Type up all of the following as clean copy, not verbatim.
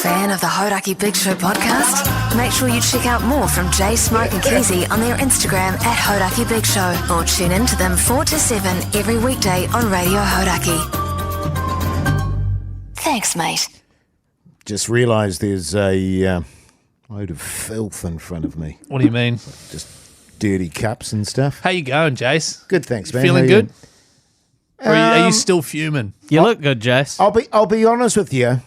fan of the Hodaki Big Show podcast? Make sure you check out more from Jase, Mike and Keezy on their Instagram at Hodaki Big Show, or tune in to them 4 to 7 every weekday on Radio Hodaki. Thanks, mate. Just realised there's a load of filth in front of me. What do you mean? Just dirty cups and stuff. How you going, Jase? Good, thanks, man. Feeling How you? good? Or are you still fuming? You look good, Jase. I'll be honest with you.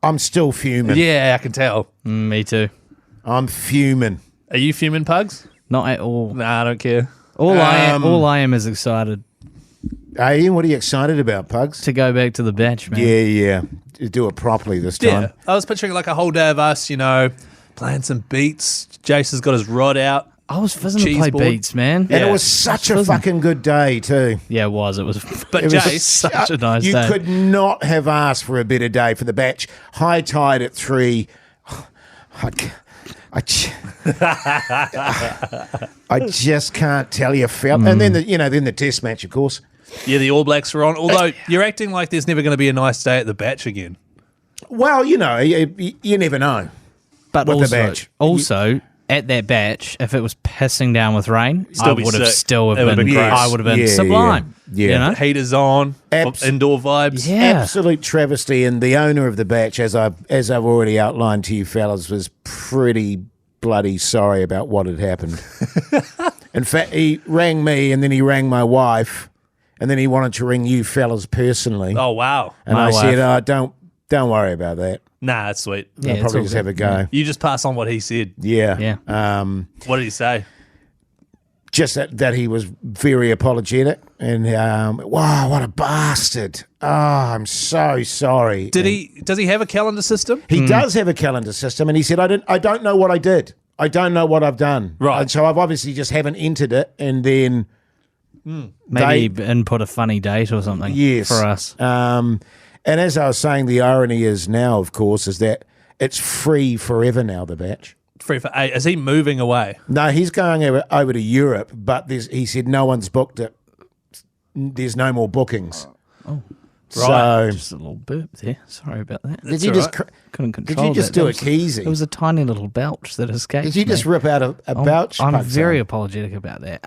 I'm still fuming. Yeah, I can tell. Me too. I'm fuming. Are you fuming, Pugs? Not at all. Nah, I don't care. All I am is excited Hey, Ian, what are you excited about, Pugs? to go back to the batch, man. Yeah. Do it properly this time. Yeah, I was picturing like a whole day of us, playing some beats. Jase has got his rod out. I was fizzing to Cheese play board. beats, man. And it was such a fucking good day, too. Yeah, it was. It was. But it was Jase, such a nice You day. could not have asked for a better day for the batch. High tide at 3. I just can't tell you, felt. And then the test match, of course. Yeah, the All Blacks are on. Although you're acting like there's never going to be a nice day at the batch again. Well, you never know. But with the batch. also at that batch, if it was pissing down with rain, I would have sick. still It would have been. been great. I would have been Yeah, sublime. yeah. You know? The heaters on, indoor vibes. Yeah. Absolute travesty. And the owner of the batch, as I've already outlined to you fellas, was pretty bloody sorry about what had happened. In fact, he rang me and then he rang my wife and then he wanted to ring you fellas personally. Oh, wow. and my I wife. said, don't worry about that. Nah, that's sweet. Yeah, I'll it's probably all just good. have a go. You just pass on what he said. Yeah. Yeah. What did he say? Just that he was very apologetic and, wow, what a bastard. Oh, I'm so sorry. Does he have a calendar system? He does have a calendar system, and he said, I don't know what I did. I don't know what I've done. Right. And so I've obviously just haven't entered it, and then Maybe input a funny date or something. yes. For us. And as I was saying, the irony is now, of course, is that it's free forever now, the batch. Free for 8. Is he moving away? No, he's going over to Europe, but he said no one's booked it. There's no more bookings. Oh. So Just a little burp there. Sorry about that. did you just Couldn't did control you just that. do That a keezy? It was a tiny little belch that escaped. Did you just me. rip out a belch? I'm Pug very son? apologetic about that.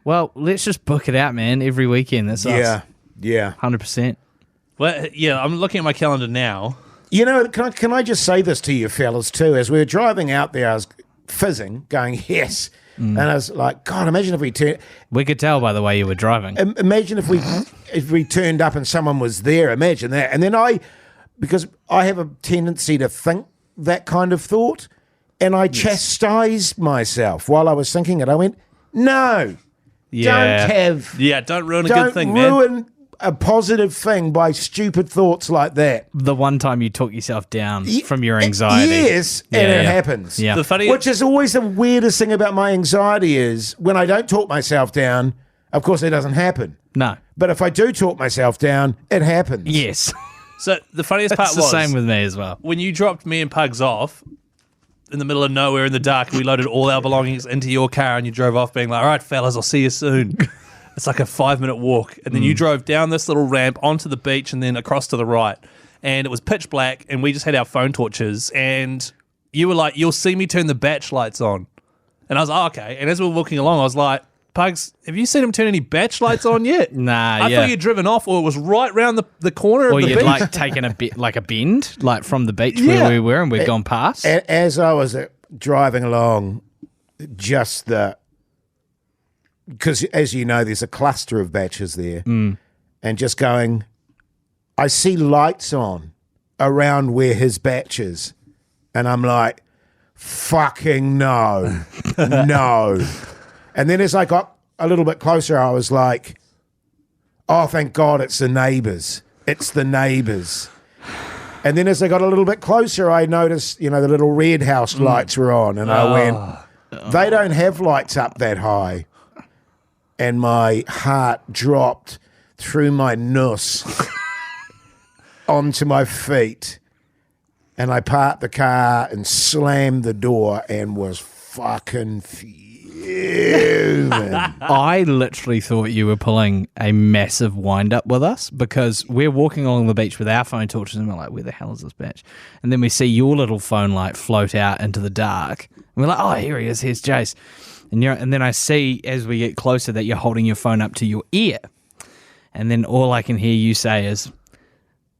Well, let's just book it out, man. Every weekend. That's us. Yeah. 100%. Well, yeah, I'm looking at my calendar now. You know, can I just say this to you fellas too? As we were driving out there, I was fizzing, going, yes. And I was like, God, imagine if we turned... We could tell by the way you were driving. Imagine if we turned up and someone was there. Imagine that. And then because I have a tendency to think that kind of thought, and I chastised myself while I was thinking it. I went, no, Don't ruin a good thing, man. Don't ruin a positive thing by stupid thoughts like that. The one time you took yourself down from your anxiety. Yes, and it happens. Yeah. The funny, Which is always the weirdest thing about my anxiety is when I don't talk myself down, of course it doesn't happen. No. But if I do talk myself down, it happens. Yes. so the funniest part It's the was same with me as well. when you dropped me and Pugs off in the middle of nowhere in the dark. We loaded all our belongings into your car and you drove off, being like, "All right, fellas, I'll see you soon." It's like a 5-minute walk. And then you drove down this little ramp onto the beach and then across to the right. And it was pitch black and we just had our phone torches. And you were like, "You'll see me turn the batch lights on." And I was like, "Oh, okay." And as we were walking along, I was like, "Pugs, have you seen him turn any batch lights on yet?" Nah, I thought you'd driven off or it was right round the corner Or of the you'd beach. like taken a bit like a bend, like from the beach where we were and we'd gone past. As I was driving along, because as you know, there's a cluster of batches there, and just going, I see lights on around where his batch is, and I'm like, fucking no, no. And then as I got a little bit closer, I was like, oh, thank God it's the neighbours. It's the neighbours. And then as I got a little bit closer, I noticed, the little red house lights were on. And I went, they don't have lights up that high. And my heart dropped through my nuss onto my feet. And I parked the car and slammed the door and was fucking furious. fuming. I literally thought you were pulling a massive wind up with us because we're walking along the beach with our phone torches and we're like, where the hell is this bitch? And then we see your little phone light float out into the dark. And we're like, oh, here he is. Here's Jase. And then I see as we get closer that you're holding your phone up to your ear. And then all I can hear you say is,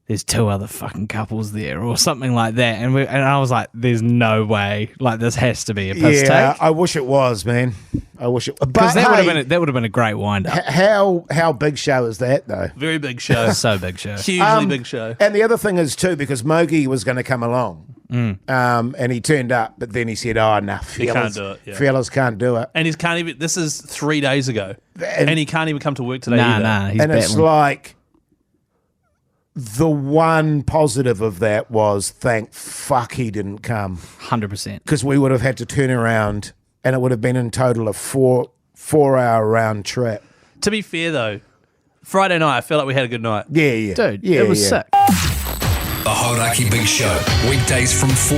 there's 2 other fucking couples there or something like that. And I was like, there's no way. Like, this has to be a piss take. I wish it was, man. I wish it. Because But that would have been a great wind up. how big show is that though? Very big show. So big show. Hugely big show. And the other thing is too, because Mogi was going to come along, and he turned up, but then he said, "Oh no, can't do it, yeah. fellas can't do it." And he can't even. This is 3 days ago, and he can't even come to work today either. Nah, he's And it's battling. like the one positive of that was thank fuck he didn't come, 100%. because we would have had to turn around, and it would have been in total a 4-hour round trip. To be fair though, Friday night I felt like we had a good night. Yeah, Dude, yeah, it was yeah. sick. The Hodaki Big Show, weekdays from 4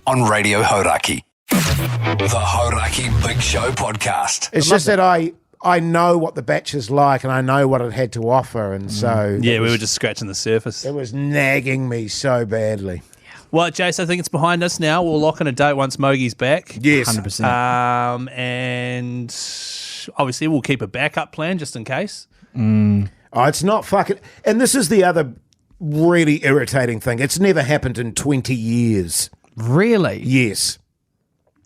on Radio Hodaki. The Hodaki Big Show podcast. It's just that I know what the batch is like, and I know what it had to offer, and so Yeah, we were just scratching the surface. it was nagging me so badly. Well, Jase, I think it's behind us now. We'll lock in a date once Mogi's back. Yes, 100%. And obviously we'll keep a backup plan just in case. Oh, it's not fucking. And this is the other really irritating thing. It's never happened in 20 years. Really? Yes.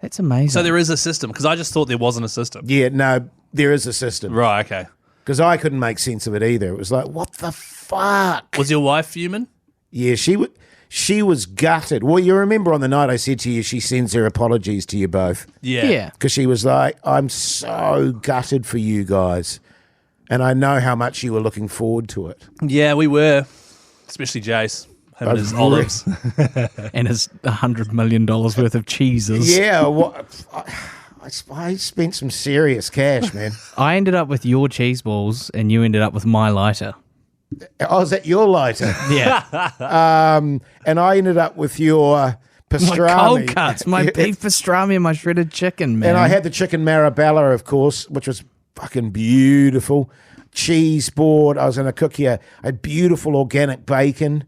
That's amazing. So there is a system, because I just thought there wasn't a system. Yeah, no, there is a system. Right, okay. Because I couldn't make sense of it either. It was like, what the fuck? Was your wife fuming? Yeah, she was gutted. Well, you remember on the night I said to you, she sends her apologies to you both. Yeah. Yeah. Because she was like, I'm so gutted for you guys. And I know how much you were looking forward to it. Yeah, we were. Especially Jase. Him and his really- olives. And his $100 million worth of cheeses. Yeah, I spent some serious cash, man. I ended up with your cheese balls and you ended up with my lighter. Oh, is that your lighter? Yeah. And I ended up with your My pastrami. cold cuts, my beef pastrami and my shredded chicken, man. And I had the chicken marabella, of course, which was fucking beautiful. Cheese board. I was going to cook you a beautiful organic bacon.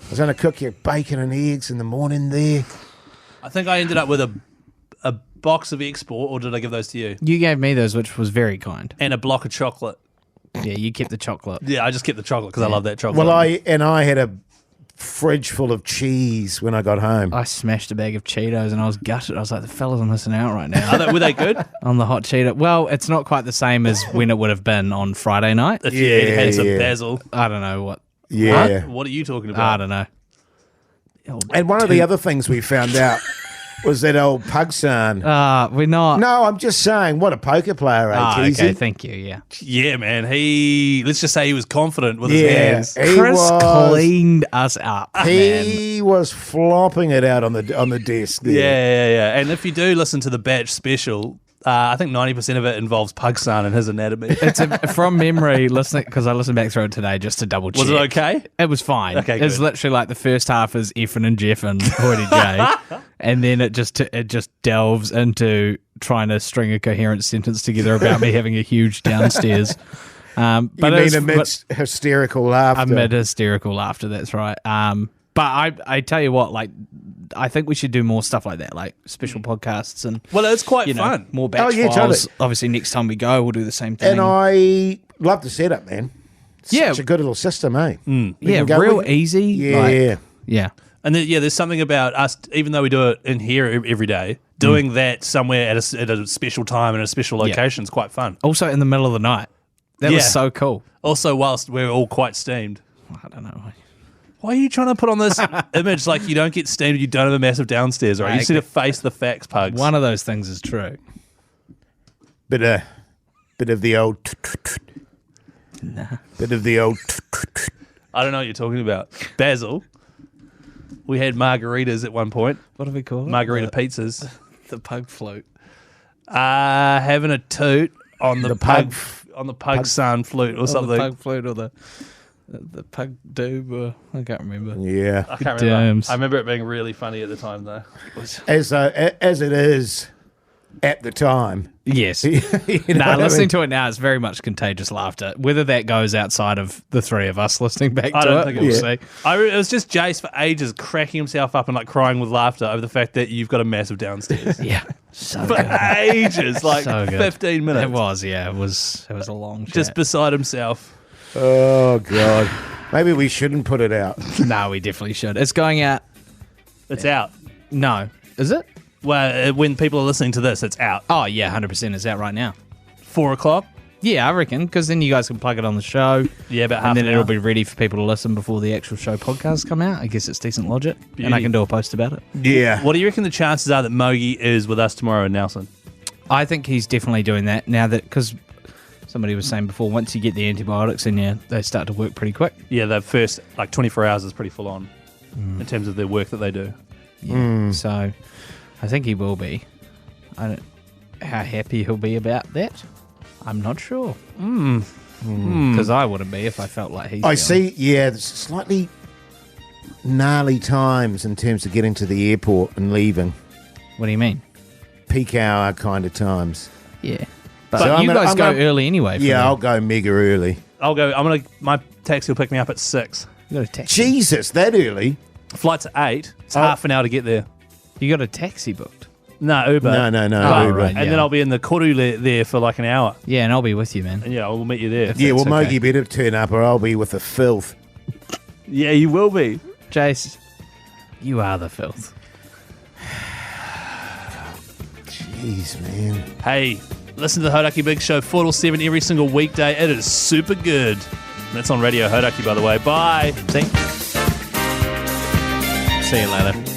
I was going to cook you bacon and eggs in the morning there. I think I ended up with a box of export, or did I give those to you? You gave me those, which was very kind. And a block of chocolate. Yeah, you kept the chocolate. Yeah, I just kept the chocolate because I love that chocolate. Well, I had a fridge full of cheese when I got home. I smashed a bag of Cheetos and I was gutted. I was like, the fellas are missing out right now Were they good? on the hot Cheeto. Well, it's not quite the same as when it would have been on Friday night. If you had some yeah. basil. I don't know what. Yeah. What are you talking I about? don't know. And one of the other things we found out was that old Pugsan. We're not. No, I'm just saying, what a poker player, Okay, Keezy? thank you. Yeah. Yeah, man. Let's just say he was confident with his Yeah, hands. he Chris was. cleaned us up. Man. He was flopping it out on the desk there. Yeah. And if you do listen to the Batch special, I think 90% of it involves Pugsan and his anatomy. It's from memory listening because I listened back through it today just to double check. Was it okay? It was fine. Okay, It's good. literally like the first half is eff'n and Jeff'n, Poddy J, and then it just delves into trying to string a coherent sentence together about me having a huge downstairs. But You mean amidst hysterical laughter? amid hysterical laughter. That's right. But I tell you what, like I think we should do more stuff like that, like special podcasts and Well, it's quite you know fun. more batch yeah, files. totally. Obviously, next time we go, we'll do the same thing. And I love the setup, man. Yeah. Such a good little system, eh? We yeah, can go real with- easy. Yeah. like- yeah. And there's something about us, even though we do it in here every day, doing that somewhere at a special time and a special location is quite fun. Also in the middle of the night. That Yeah. was so cool. Also, whilst we're all quite steamed. I don't know. Why are you trying to put on this image like you don't get steamed, you don't have a massive downstairs, right? You just need to face the facts, Pugs. One of those things is true. Bit of the old. Bit of the old. I don't know what you're talking about. Basil. We had margaritas at one point. What do we call it? Margarita pizzas. The pug float. Having a toot on the pug- pug sun flute or Or something. the pug float or the pug doob or I can't remember. Yeah. I can't remember. Dams. I remember it being really funny at the time, though. As it is at the time. Yes. You know Nah, what I listening mean? to it now, it's very much contagious laughter. Whether that goes outside of the three of us listening back I to don't it, think we'll it see. It was just Jase for ages cracking himself up and like crying with laughter over the fact that you've got a massive downstairs. Yeah. So For good. ages, like So good. 15 minutes. It was, yeah. It was a long chat. Just beside himself. Oh, God. Maybe we shouldn't put it out. No, we definitely should. It's going out. It's out. No. Is it? Well, when people are listening to this, it's out. Oh, yeah, 100%. It's out right now. 4 o'clock? Yeah, I reckon, because then you guys can plug it on the show. Yeah, about half and then an it'll hour. be ready for people to listen before the actual show podcasts come out. I guess it's decent logic. And I Beauty. can do a post about it. Yeah. What do you reckon the chances are that Mogi is with us tomorrow in Nelson? I think he's definitely doing that now that, because somebody was saying before, once you get the antibiotics in you, they start to work pretty quick. Yeah, the first like 24 hours is pretty full on in terms of the work that they do. Yeah. So I think he will be. I don't, how happy he'll be about that, I'm not sure. Because I wouldn't be if I felt like he's I feeling. see, yeah, there's slightly gnarly times in terms of getting to the airport and leaving. What do you mean? Peak hour kind of times. Yeah. But So you guys I'm go gonna- early anyway. for Yeah, them. I'll go mega early. My taxi will pick me up at 6. You got a taxi. Jesus, that early? Flight's at 8. It's half an hour to get there. You got a taxi booked. No, Uber. No, Oh, Uber. right. And Yeah. then I'll be in the koru there for like an hour. Yeah, and I'll be with you, man. And yeah, we'll meet you there. Yeah, well, That's okay. Mogi better turn up or I'll be with the filth. Yeah, you will be. Jase, you are the filth. Jeez, man. Hey, listen to the Hodaki Big Show 4 till 7 every single weekday. It is super good. That's on Radio Hodaki, by the way. Bye. See you later.